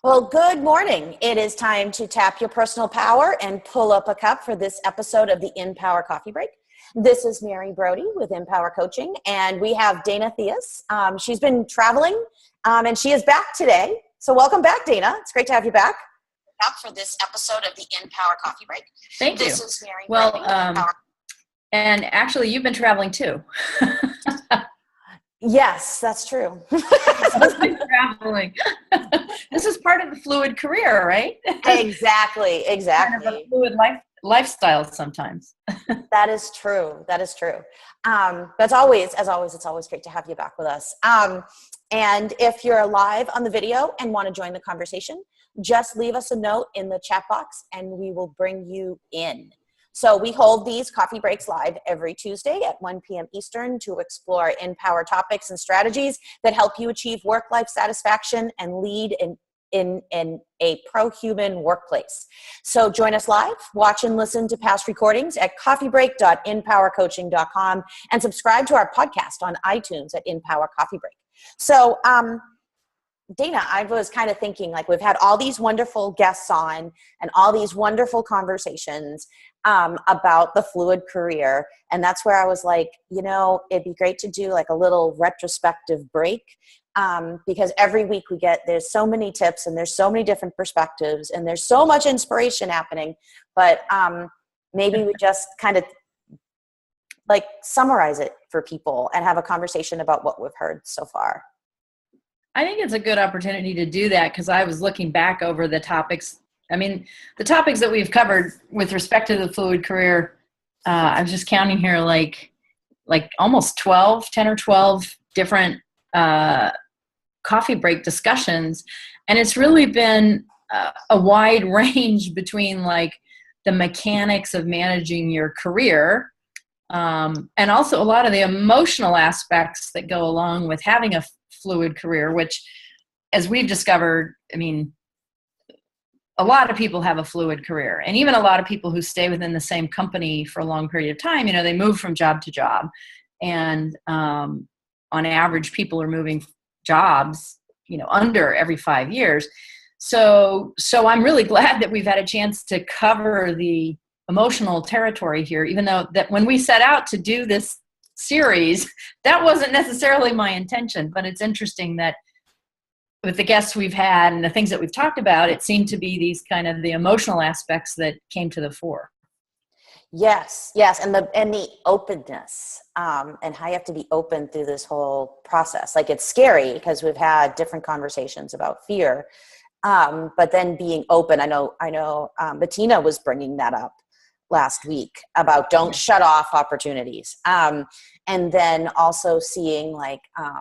Well, good morning. It is time to tap your personal power and pull up a cup for this episode of the InPower Coffee Break. This is Mary Brodie with InPower Coaching, and we have Dana Theus. She's been traveling, and she is back today. So welcome back, Dana. It's great to have you back. Up for this episode of the InPower Coffee Break. Thank you. This is Mary Brodie. And actually, you've been traveling too. Yes, that's true. Traveling. This is part of the fluid career, right? Exactly. Kind of a fluid lifestyle sometimes. That is true. But it's always great to have you back with us. And if you're live on the video and want to join the conversation, just leave us a note in the chat box and we will bring you in. So we hold these coffee breaks live every Tuesday at 1 p.m. Eastern to explore InPower topics and strategies that help you achieve work-life satisfaction and lead in a pro-human workplace. So join us live, watch and listen to past recordings at coffeebreak.InPowerCoaching.com and subscribe to our podcast on iTunes at InPower Coffee Break. So, Dana, I was kind of thinking, like, we've had all these wonderful guests on and all these wonderful conversations about the fluid career. And that's where I was like, it'd be great to do like a little retrospective break because every week there's so many tips and there's so many different perspectives and there's so much inspiration happening. But maybe we just kind of like summarize it for people and have a conversation about what we've heard so far. I think it's a good opportunity to do that because I was looking back over the topics. I mean, the topics that we've covered with respect to the fluid career, I was just counting here like almost 10 or 12 different coffee break discussions. And it's really been a wide range between like the mechanics of managing your career and also a lot of the emotional aspects that go along with having a fluid career, which, as we've discovered, I mean, a lot of people have a fluid career, and even a lot of people who stay within the same company for a long period of time, they move from job to job, and on average, people are moving jobs, under every 5 years. So I'm really glad that we've had a chance to cover the emotional territory here, even though that when we set out to do this series, that wasn't necessarily my intention, but it's interesting that with the guests we've had and the things that we've talked about, it seemed to be these kind of the emotional aspects that came to the fore. Yes, and the openness, and how you have to be open through this whole process. Like, it's scary because we've had different conversations about fear, but then being open. I know. Bettina was bringing that up last week about don't shut off opportunities. And then also seeing like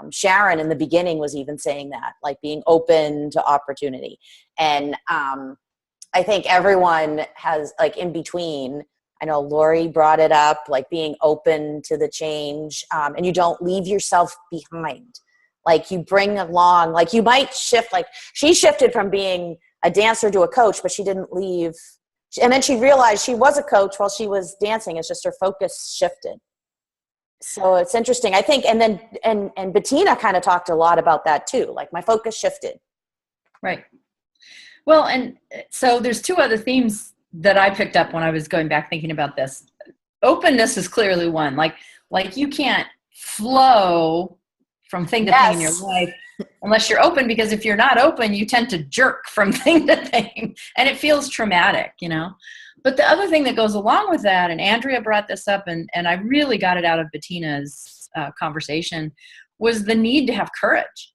Sharon in the beginning was even saying that, like being open to opportunity. And I think everyone has like in between. I know Lori brought it up, like being open to the change, and you don't leave yourself behind. Like you bring along, like you might shift, like she shifted from being a dancer to a coach, but she didn't leave. And then she realized she was a coach while she was dancing. It's just her focus shifted. So it's interesting, I think. And then, and Bettina kind of talked a lot about that too. Like my focus shifted. Right. Well, and so there's two other themes that I picked up when I was going back thinking about this. Openness is clearly one. Like you can't flow from thing to thing in your life unless you're open, because if you're not open, you tend to jerk from thing to thing and it feels traumatic, But the other thing that goes along with that, and Andrea brought this up and I really got it out of Bettina's conversation, was the need to have courage.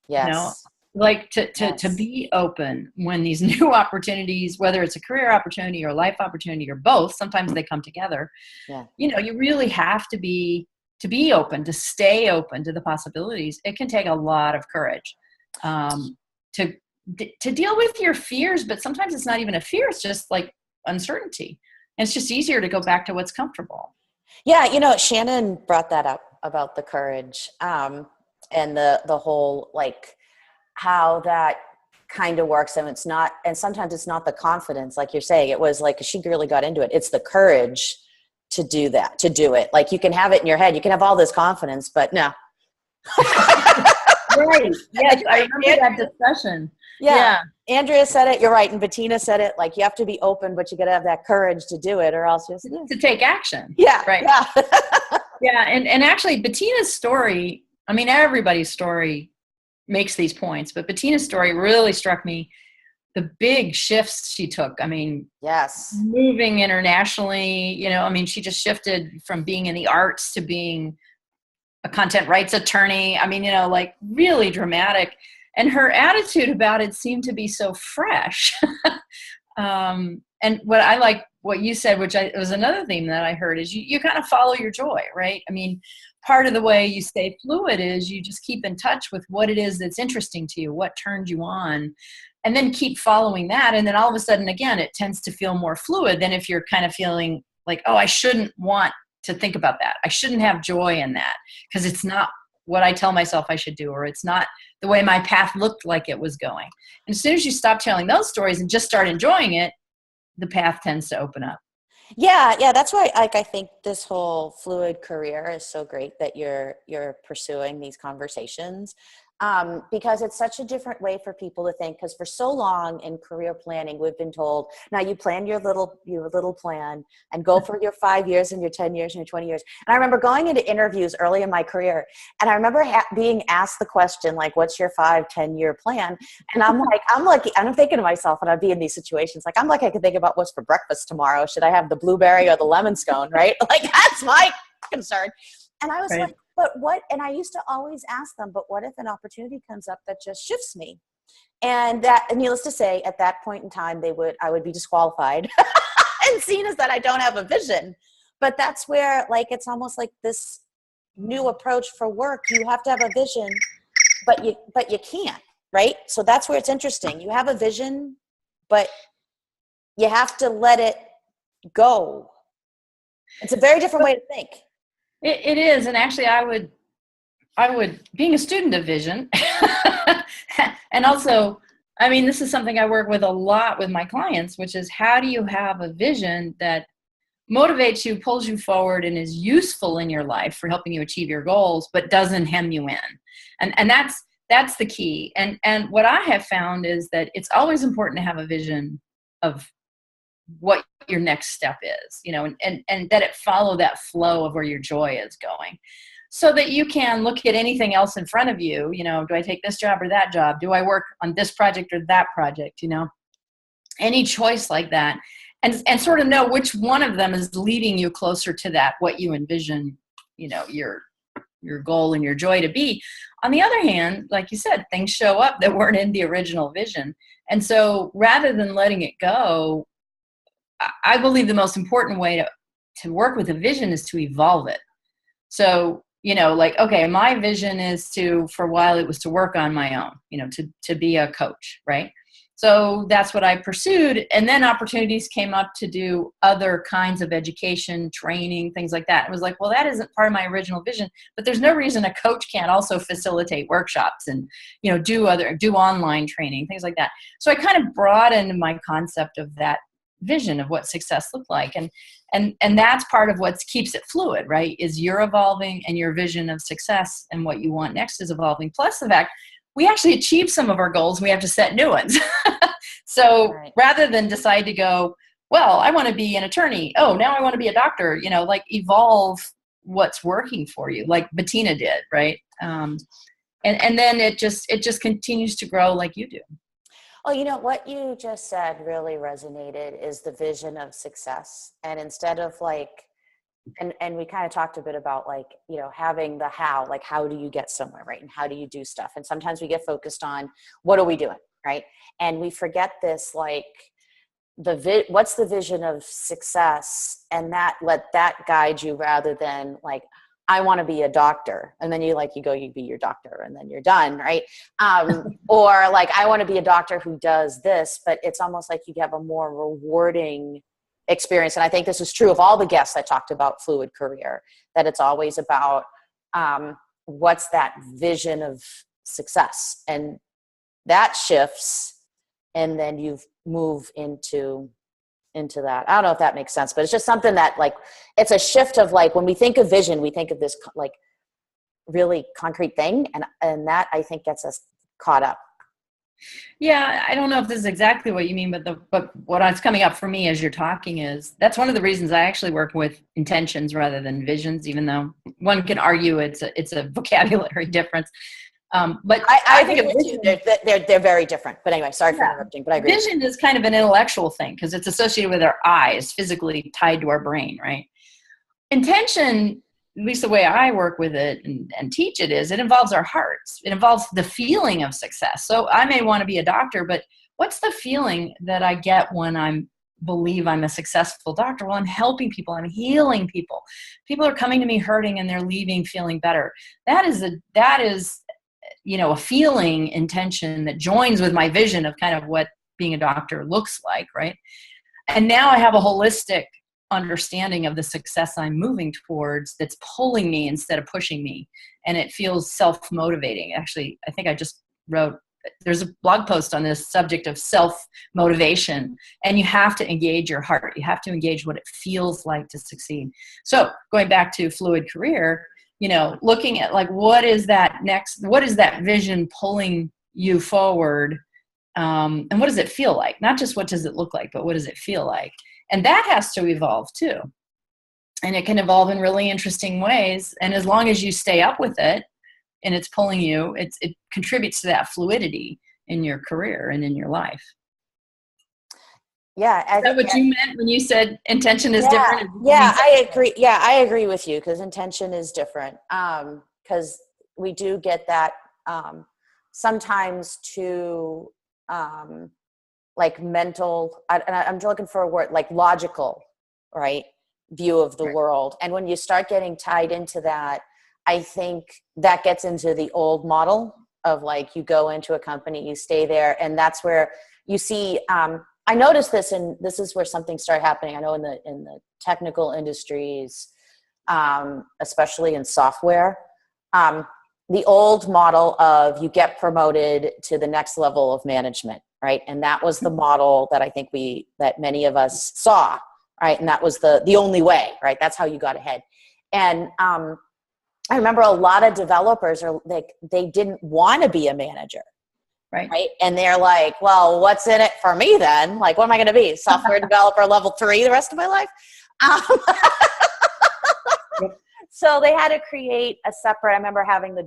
Yes. Like to be open when these new opportunities, whether it's a career opportunity or life opportunity or both, sometimes they come together. Yeah. You really have to be open, to stay open to the possibilities. It can take a lot of courage to deal with your fears, but sometimes it's not even a fear. It's just like uncertainty. And it's just easier to go back to what's comfortable. Yeah. Shannon brought that up about the courage and the whole, like how that kind of works. And sometimes it's not the confidence, like you're saying. It was like, she really got into it. It's the courage to do that, to do it. Like you can have it in your head. You can have all this confidence, but no. Right. Yes, I remember that discussion. Yeah. Andrea said it. You're right. And Bettina said it. Like, you have to be open, but you got to have that courage to do it, or else you'll to take action. Yeah. Right. Yeah. Yeah. And actually Bettina's story, I mean, everybody's story makes these points, but Bettina's story really struck me. The big shifts she took. I mean, yes, moving internationally, you know, I mean, she just shifted from being in the arts to being a content rights attorney. I mean, you know, like really dramatic. And her attitude about it seemed to be so fresh. And what I like, what you said, which was another theme that I heard, is you kind of follow your joy, right? I mean, part of the way you stay fluid is you just keep in touch with what it is that's interesting to you, what turns you on, and then keep following that. And then all of a sudden, again, it tends to feel more fluid than if you're kind of feeling like, oh, I shouldn't want to think about that. I shouldn't have joy in that because it's not what I tell myself I should do, or it's not the way my path looked like it was going. And as soon as you stop telling those stories and just start enjoying it, the path tends to open up. Yeah. That's why, like, I think this whole fluid career is so great that you're pursuing these conversations, because it's such a different way for people to think. Because for so long in career planning, we've been told, now you plan your little plan and go for your 5 years and your 10 years and your 20 years. And I remember going into interviews early in my career, and I remember being asked the question, like, what's your 5-10 year plan? And I'm thinking to myself, and I'd be in these situations, like, I could think about what's for breakfast tomorrow. Should I have the blueberry or the lemon scone, right? Like, that's my concern. And I was Right. like, but what? And I used to always ask them, but what if an opportunity comes up that just shifts me? And needless to say, at that point in time, I would be disqualified and seen as that I don't have a vision. But that's where, like, it's almost like this new approach for work. You have to have a vision, but you can't, right? So that's where it's interesting. You have a vision, but you have to let it go. It's a very different way to think. It is. And actually I would, being a student of vision, and also, I mean, this is something I work with a lot with my clients, which is, how do you have a vision that motivates you, pulls you forward, and is useful in your life for helping you achieve your goals, but doesn't hem you in? And that's the key. And what I have found is that it's always important to have a vision of what your next step is, you know, and that it follow that flow of where your joy is going, so that you can look at anything else in front of you. You know, do I take this job or that job? Do I work on this project or that project? You know, any choice like that, and sort of know which one of them is leading you closer to that, what you envision, you know, your goal and your joy to be. On the other hand, like you said, things show up that weren't in the original vision. And so rather than letting it go, I believe the most important way to work with a vision is to evolve it. So, you know, like, okay, my vision is for a while, it was to work on my own, you know, to be a coach, right? So that's what I pursued. And then opportunities came up to do other kinds of education, training, things like that. It was like, well, that isn't part of my original vision, but there's no reason a coach can't also facilitate workshops and, you know, do online training, things like that. So I kind of broadened my concept of that vision of what success looked like. And that's part of what keeps it fluid, right? Is you're evolving, and your vision of success and what you want next is evolving. Plus the fact we actually achieve some of our goals, we have to set new ones. So right. Rather than decide to go, well, I want to be an attorney. Oh, now I want to be a doctor, you know, like, evolve what's working for you, like Bettina did, right? And then it just continues to grow like you do. Oh, you know, what you just said really resonated, is the vision of success. And instead of like, and we kind of talked a bit about, like, you know, having the how, like, how do you get somewhere, right? And how do you do stuff? And sometimes we get focused on what are we doing, right? And we forget this, like, what's the vision of success, and let that guide you, rather than like, I want to be a doctor. And then you be your doctor and then you're done. Right. Or like, I want to be a doctor who does this, but it's almost like you have a more rewarding experience. And I think this is true of all the guests that talked about fluid career, that it's always about, what's that vision of success, and that shifts. And then you move into that. I don't know if that makes sense, but it's just something that, like, it's a shift of, like, when we think of vision, we think of this, like, really concrete thing. And that, I think, gets us caught up. Yeah, I don't know if this is exactly what you mean, but what's coming up for me as you're talking is that's one of the reasons I actually work with intentions rather than visions, even though one can argue it's a vocabulary difference. But I I agree think a with you. vision, They're very different. But anyway, sorry for yeah, interrupting, but I agree. vision is kind of an intellectual thing because it's associated with our eyes, physically tied to our brain, right? Intention, at least the way I work with it and teach it, is it involves our hearts. It involves the feeling of success. So I may want to be a doctor, but what's the feeling that I get when believe I'm a successful doctor? Well, I'm helping people. I'm healing people. People are coming to me hurting and they're leaving feeling better. That is a feeling intention that joins with my vision of kind of what being a doctor looks like, right? And now I have a holistic understanding of the success I'm moving towards that's pulling me instead of pushing me. And it feels self-motivating. Actually, I think I just wrote, there's a blog post on this subject of self-motivation, and you have to engage your heart. You have to engage what it feels like to succeed. So going back to fluid career, looking at like, what is that vision pulling you forward? And what does it feel like? Not just what does it look like, but what does it feel like? And that has to evolve too. And it can evolve in really interesting ways. And as long as you stay up with it and it's pulling you, it contributes to that fluidity in your career and in your life. Yeah. Is that what you meant when you said intention is Yeah, different? yeah, I agree. Yeah, I agree with you because intention is different. Because we do get that sometimes to like mental, and I'm looking for a word, like logical, right, view of the world. And when you start getting tied into that, I think that gets into the old model of like you go into a company, you stay there, and that's where you see. I noticed this, and this is where something started happening. I know in the technical industries, especially in software, the old model of you get promoted to the next level of management, right? And that was the model that I think that many of us saw, right? And that was the only way, right? That's how you got ahead. And I remember a lot of developers are like, they didn't want to be a manager. Right. And they're like, well, what's in it for me then? Like, what am I going to be? Software developer level 3 the rest of my life? So they had to create a separate, I remember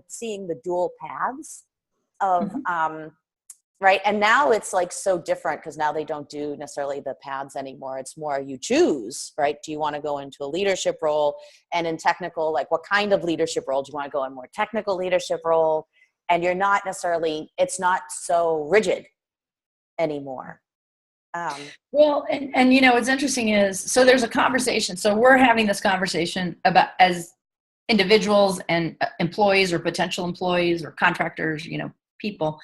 seeing the dual paths of, right. And now it's like so different because now they don't do necessarily the paths anymore. It's more you choose, right? Do you want to go into a leadership role? And in technical, like what kind of leadership role? Do you want to go in more technical leadership role? And you're not necessarily, it's not so rigid anymore. Well, and what's interesting is, so there's a conversation. So we're having this conversation about as individuals and employees or potential employees or contractors, people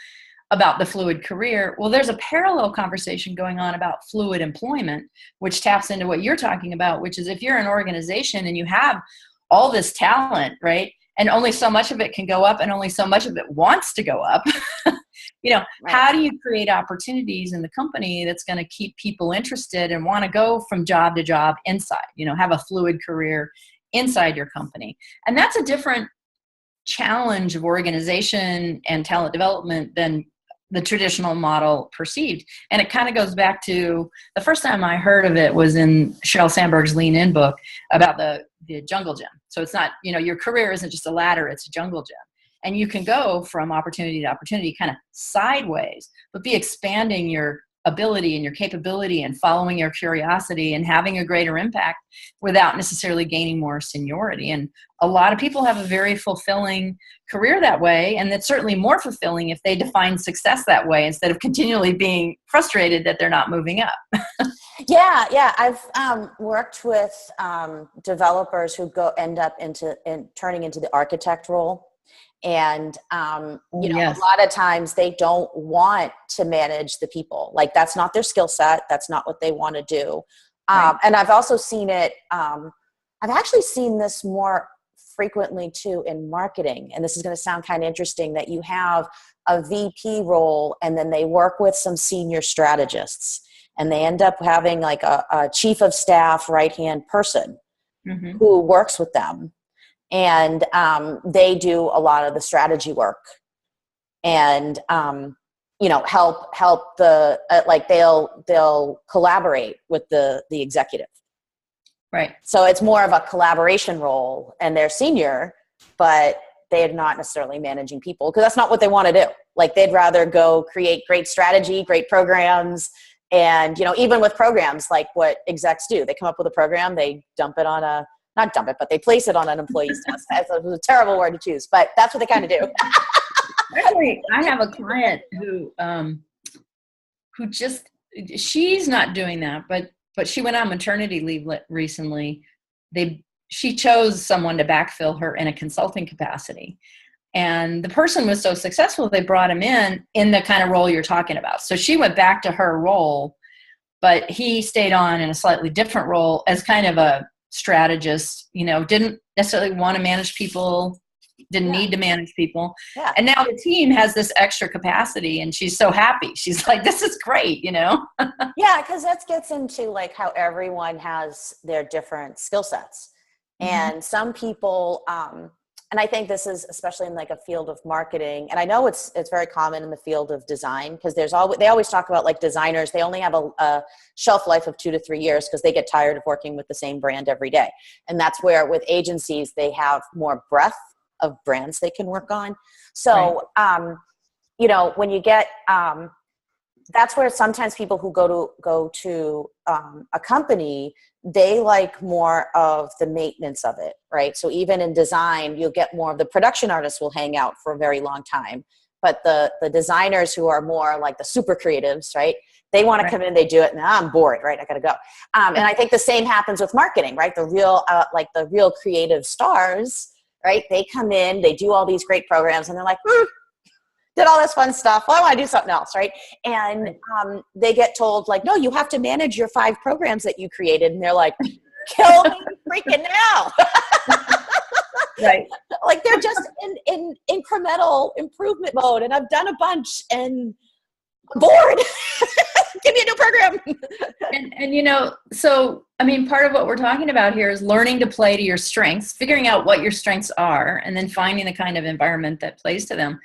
about the fluid career. Well, there's a parallel conversation going on about fluid employment, which taps into what you're talking about, which is if you're an organization and you have all this talent, right? And only so much of it can go up and only so much of it wants to go up. Right. How do you create opportunities in the company that's going to keep people interested and want to go from job to job inside, have a fluid career inside your company? And that's a different challenge of organization and talent development than the traditional model perceived. And it kind of goes back to the first time I heard of it was in Sheryl Sandberg's Lean In book about the jungle gym. So it's not, your career isn't just a ladder, it's a jungle gym. And you can go from opportunity to opportunity kind of sideways, but be expanding your ability and your capability and following your curiosity and having a greater impact without necessarily gaining more seniority. And a lot of people have a very fulfilling career that way. And it's certainly more fulfilling if they define success that way instead of continually being frustrated that they're not moving up. Yeah. I've worked with developers who end up turning into the architect role. And, Yes. a lot of times they don't want to manage the people. Like that's not their skill set. That's not what they want to do. Right. And I've also seen it. I've actually seen this more frequently too in marketing. And this is going to sound kind of interesting that you have a VP role and then they work with some senior strategists and they end up having like a chief of staff, right-hand person who works with them. And they do a lot of the strategy work. And help the, like they'll collaborate with the executive. Right. So it's more of a collaboration role, and they're senior, but they're not necessarily managing people, because that's not what they want to do. Like, they'd rather go create great strategy, great programs. And, even with programs, like what execs do, they come up with a program, they dump it on not dump it, but they place it on an employee's desk. That's a terrible word to choose, but that's what they kind of do. Actually, I have a client who just, she's not doing that, but she went on maternity leave recently. She chose someone to backfill her in a consulting capacity. And the person was so successful, they brought him in the kind of role you're talking about. So she went back to her role, but he stayed on in a slightly different role as kind of a strategist, didn't necessarily want to manage people, didn't need to manage people. Yeah. And now the team has this extra capacity, and she's so happy. She's like, this is great, Yeah, because that gets into like how everyone has their different skill sets. And some people, and I think this is especially in like a field of marketing, and I know it's very common in the field of design, because they always talk about like designers, they only have a shelf life of 2 to 3 years because they get tired of working with the same brand every day. And that's where with agencies, they have more breadth of brands they can work on. So, when you get, that's where sometimes people who go to a company, they like more of the maintenance of it, right? So even in design, you'll get more of the production artists will hang out for a very long time. But the designers who are more like the super creatives, right? They want to come in, they do it, and I'm bored, right? I got to go. And I think the same happens with marketing, right? The real creative stars, right? They come in, they do all these great programs, and they're like, did all this fun stuff. Well, I want to do something else, right? And they get told, like, no, you have to manage your 5 programs that you created. And they're like, kill me freaking now. Right. Like, they're just in incremental improvement mode. And I've done a bunch, and I'm bored. Give me a new program. And so, I mean, part of what we're talking about here is learning to play to your strengths, figuring out what your strengths are, and then finding the kind of environment that plays to them.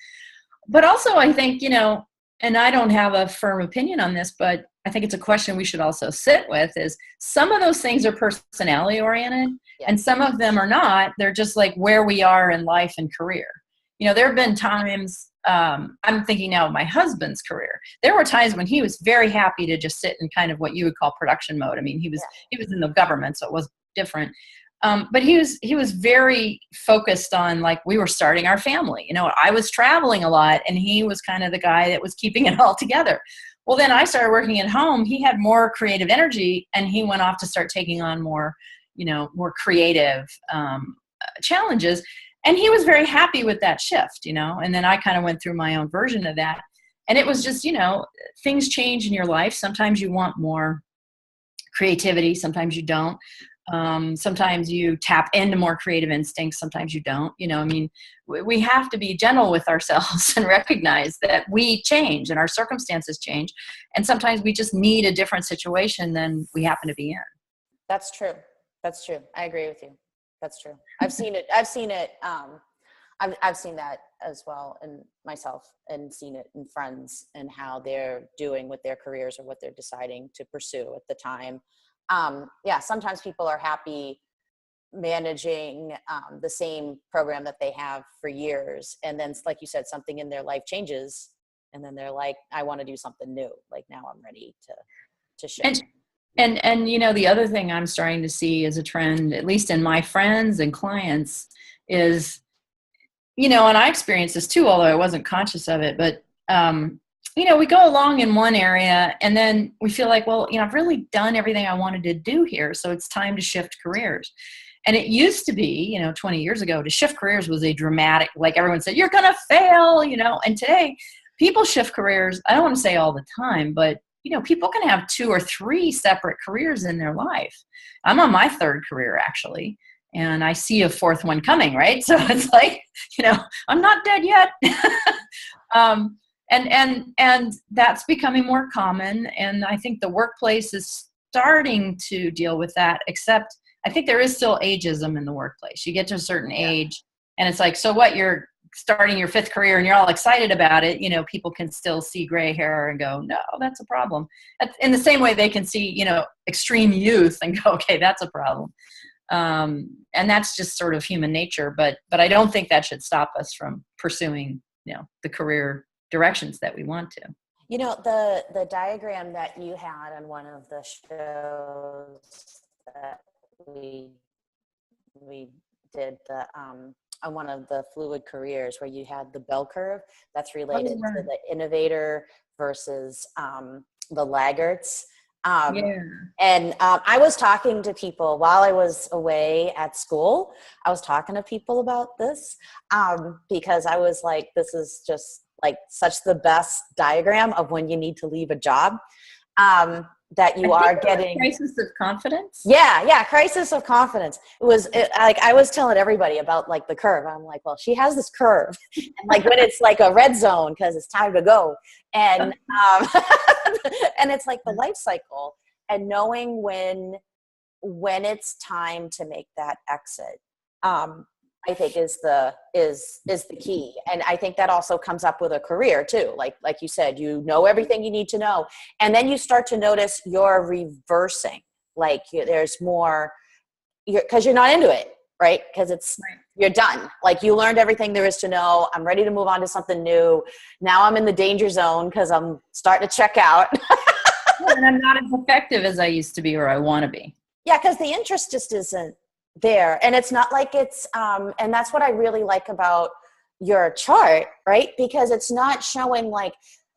But also, I think, and I don't have a firm opinion on this, but I think it's a question we should also sit with, is some of those things are personality oriented, and some of them are not. They're just like where we are in life and career. There have been times, I'm thinking now of my husband's career. There were times when he was very happy to just sit in kind of what you would call production mode. I mean, he was in the government, so it was different. But he was very focused on, like, we were starting our family. I was traveling a lot, and he was kind of the guy that was keeping it all together. Well, then I started working at home. He had more creative energy, and he went off to start taking on more creative challenges. And he was very happy with that shift, and then I kind of went through my own version of that. And it was just, things change in your life. Sometimes you want more creativity. Sometimes you don't. Sometimes you tap into more creative instincts. Sometimes you don't. We have to be gentle with ourselves and recognize that we change and our circumstances change. And sometimes we just need a different situation than we happen to be in. That's true. I agree with you. That's true. I've seen it. I've seen that as well in myself, and seen it in friends and how they're doing with their careers or what they're deciding to pursue at the time. Sometimes people are happy managing the same program that they have for years. And then, like you said, something in their life changes, and then they're like, I want to do something new. Like, now I'm ready to shift. And the other thing I'm starting to see as a trend, at least in my friends and clients, is, and I experienced this too, although I wasn't conscious of it, but, we go along in one area, and then we feel like, well, I've really done everything I wanted to do here, so it's time to shift careers. And it used to be, 20 years ago, to shift careers was a dramatic, like everyone said, you're going to fail, and today people shift careers. I don't want to say all the time, but people can have 2 or 3 separate careers in their life. I'm on my 3rd career, actually, and I see a 4th one coming, right? So it's like, I'm not dead yet. And that's becoming more common. And I think the workplace is starting to deal with that, except I think there is still ageism in the workplace. You get to a certain age, and it's like, so what, you're starting your 5th career and you're all excited about it, you know, people can still see gray hair and go, no, that's a problem. That's in the same way they can see, you know, extreme youth and go, okay, that's a problem. And that's just sort of human nature, but I don't think that should stop us from pursuing, you know, the career directions that we want to. You know, the diagram that you had on one of the shows that we did on one of the fluid careers, where you had the bell curve that's related to the innovator versus the laggards. And I was talking to people while I was away at school. I was talking to people about this because I was like, this is just like such the best diagram of when you need to leave a job. That you are getting crisis of confidence. Yeah, crisis of confidence. Like I was telling everybody about like the curve. I'm like, well, she has this curve, and like when it's like a red zone because it's time to go, and and it's like the life cycle, and knowing when it's time to make that exit. I think is the key. And I think that also comes up with a career too. Like you said, you know everything you need to know. And then you start to notice you're reversing. Like there's more, because you're not into it, right? Because you're done. Like you learned everything there is to know. I'm ready to move on to something new. Now I'm in the danger zone because I'm starting to check out. And I'm not as effective as I used to be or I want to be. Yeah, because the interest just isn't there. And it's not like it's and that's what I really like about your chart, right? Because it's not showing, like,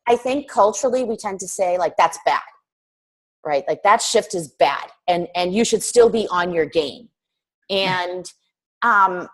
I think culturally we tend to say like that's bad, right? Like that shift is bad and you should still be on your game. And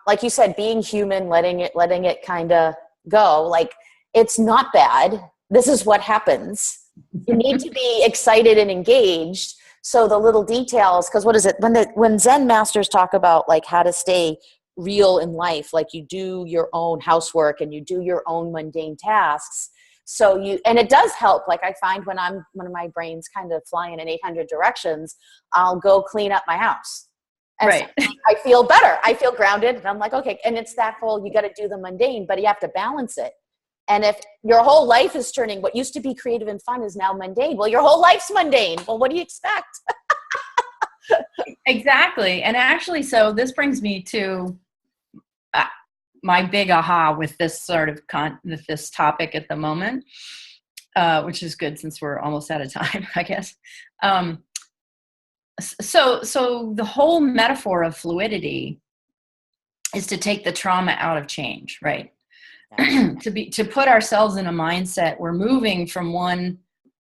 like you said, being human, letting it kind of go, like it's not bad. This is what happens. You need to be excited and engaged. So the little details, because what is it when Zen masters talk about like how to stay real in life, like you do your own housework and you do your own mundane tasks. So and it does help. Like I find when my brain's kind of flying in 800 directions, I'll go clean up my house. And right. So I feel better. I feel grounded, and I'm like, okay. And it's that whole, you got to do the mundane, but you have to balance it. And if your whole life is turning, what used to be creative and fun is now mundane. Well, your whole life's mundane. Well, what do you expect? Exactly. And actually, so this brings me to my big aha with this sort of with this topic at the moment, which is good since we're almost out of time, I guess. So the whole metaphor of fluidity is to take the trauma out of change, right? to put ourselves in a mindset where moving from one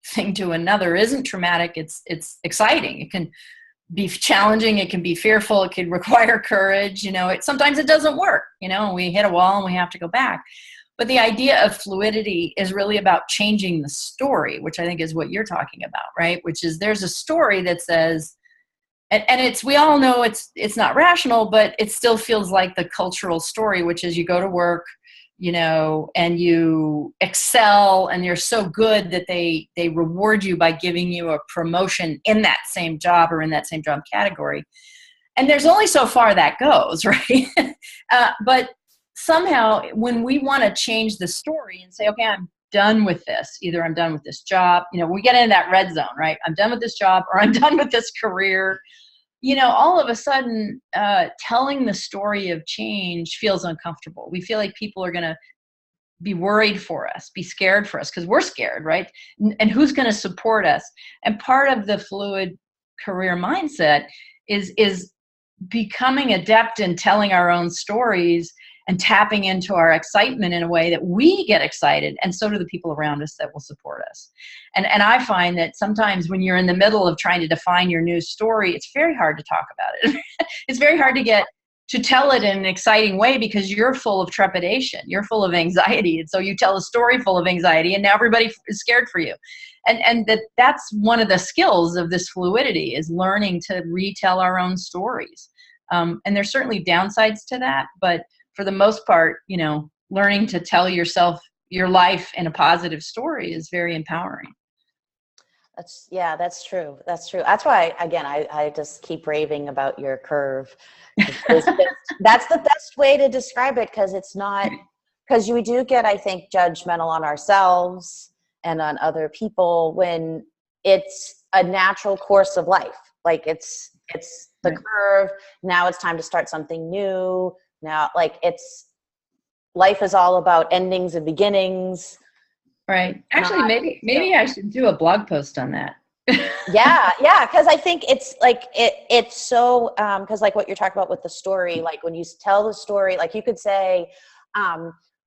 thing to another isn't traumatic. It's exciting. It can be challenging. It can be fearful. It can require courage. You know, sometimes it doesn't work. You know, we hit a wall and we have to go back. But the idea of fluidity is really about changing the story, which I think is what you're talking about, right? Which is there's a story that says, and we all know it's not rational, but it still feels like the cultural story, which is you go to work, you know, and you excel and you're so good that they reward you by giving you a promotion in that same job or in that same job category. And there's only so far that goes, right? But somehow when we want to change the story and say, okay, I'm done with this, either I'm done with this job, you know, we get into that red zone, right? I'm done with this job or I'm done with this career. You know, all of a sudden, telling the story of change feels uncomfortable. We feel like people are going to be worried for us, be scared for us, because we're scared, right? And who's going to support us? And part of the fluid career mindset is becoming adept in telling our own stories and tapping into our excitement in a way that we get excited, and so do the people around us that will support us. And I find that sometimes when you're in the middle of trying to define your new story, it's very hard to talk about it. It's very hard to tell it in an exciting way because you're full of trepidation, you're full of anxiety, and so you tell a story full of anxiety, and now everybody is scared for you. And that's one of the skills of this fluidity, is learning to retell our own stories. And there's certainly downsides to that, but for the most part, you know, learning to tell yourself your life in a positive story is very empowering. That's true. That's true. That's why, again, I just keep raving about your curve. That's the best way to describe it, because it's not Because we do get, I think, judgmental on ourselves and on other people when it's a natural course of life. Like it's the curve. Now it's time to start something new. Now, like life is all about endings and beginnings. Right. Actually, maybe I should do a blog post on that. Yeah. Because I think it's like it's so because like what you're talking about with the story, like when you tell the story, like you could say,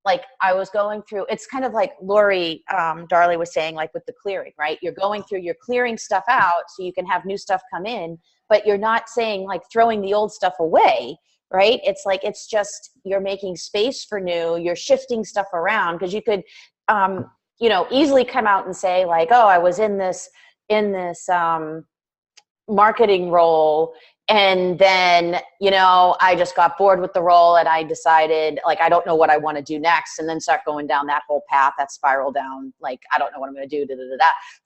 like I was going through. It's kind of like Lori Darley was saying, like with the clearing, right? You're going through, you're clearing stuff out so you can have new stuff come in, but you're not saying like throwing the old stuff away. Right? It's like, it's just, you're making space for new, you're shifting stuff around because you could, easily come out and say like, oh, I was in this marketing role. And then, I just got bored with the role and I decided like, I don't know what I want to do next. And then start going down that whole path, that spiral down. Like, I don't know what I'm going to do,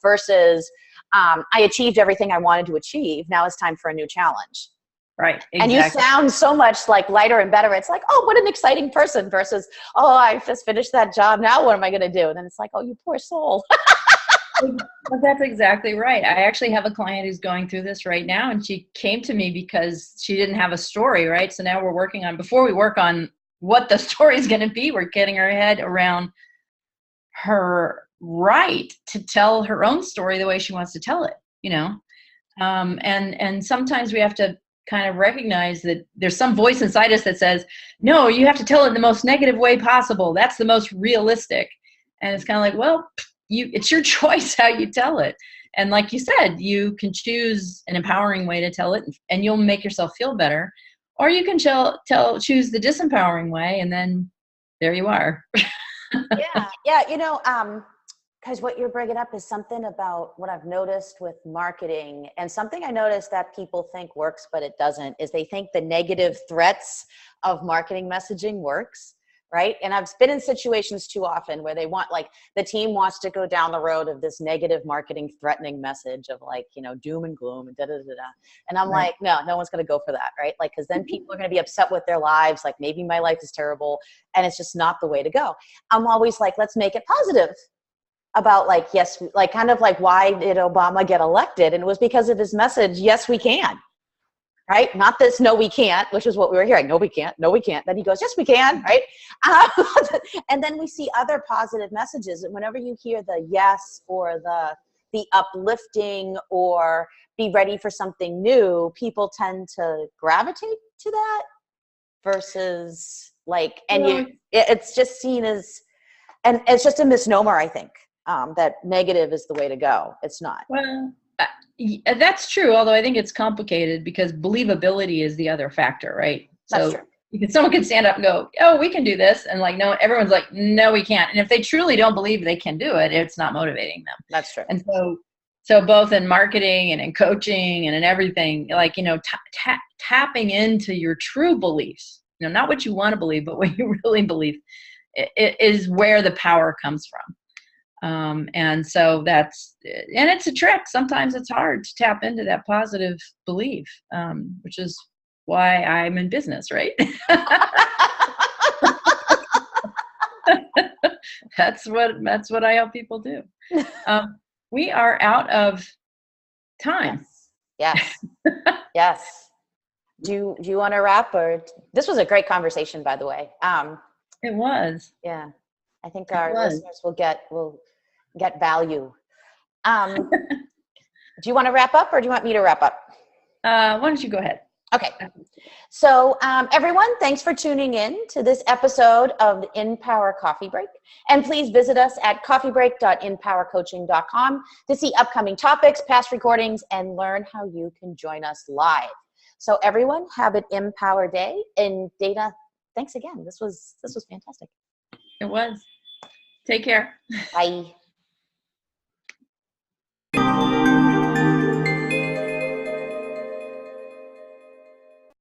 versus I achieved everything I wanted to achieve. Now it's time for a new challenge. Right. Exactly. And you sound so much like lighter and better. It's like, oh, what an exciting person versus, oh, I just finished that job. Now what am I going to do? And then it's like, oh, you poor soul. Well, that's exactly right. I actually have a client who's going through this right now, and she came to me because she didn't have a story, right? So now we're working on, before we work on what the story is going to be, we're getting her head around her right to tell her own story the way she wants to tell it, and sometimes we have to kind of recognize that there's some voice inside us that says, no, you have to tell it in the most negative way possible. That's the most realistic. And it's kind of like, well, it's your choice how you tell it. And like you said, you can choose an empowering way to tell it and you'll make yourself feel better. Or you can choose the disempowering way, and then there you are. Yeah. Because what you're bringing up is something about what I've noticed with marketing, and something I noticed that people think works, but it doesn't, is they think the negative threats of marketing messaging works, right? And I've been in situations too often where they want, like, the team wants to go down the road of this negative marketing threatening message of like, doom and gloom and da-da-da-da. And I'm like, no one's going to go for that, right? Like, because then people are going to be upset with their lives. Like, maybe my life is terrible, and it's just not the way to go. I'm always like, let's make it positive. About like, yes, like kind of like, why did Obama get elected? And it was because of his message, yes, we can, right? Not this, no, we can't, which is what we were hearing. No, we can't. No, we can't. Then he goes, yes, we can, right? And then we see other positive messages. And whenever you hear the yes or the uplifting or be ready for something new, people tend to gravitate to that versus like, and it's just seen as, and it's just a misnomer, I think. That negative is the way to go. It's not. Well, that's true. Although I think it's complicated because believability is the other factor, right? That's so true. Someone can stand up and go, oh, we can do this. And like, no, everyone's like, no, we can't. And if they truly don't believe they can do it, it's not motivating them. That's true. And so both in marketing and in coaching and in everything, like, tapping into your true beliefs, not what you want to believe, but what you really believe is where the power comes from. And so and it's a trick. Sometimes it's hard to tap into that positive belief, which is why I'm in business, right? That's what I help people do. We are out of time. Yes. Yes. Do you want to wrap, or this was a great conversation, by the way. It was. Yeah. I think our listeners will get value. Do you want to wrap up, or do you want me to wrap up? Why don't you go ahead? Okay. So everyone, thanks for tuning in to this episode of the InPower Coffee Break. And please visit us at coffeebreak.InPowerCoaching.com to see upcoming topics, past recordings, and learn how you can join us live. So everyone, have an Empower Day. And Dana, thanks again. This was fantastic. It was. Take care. Bye.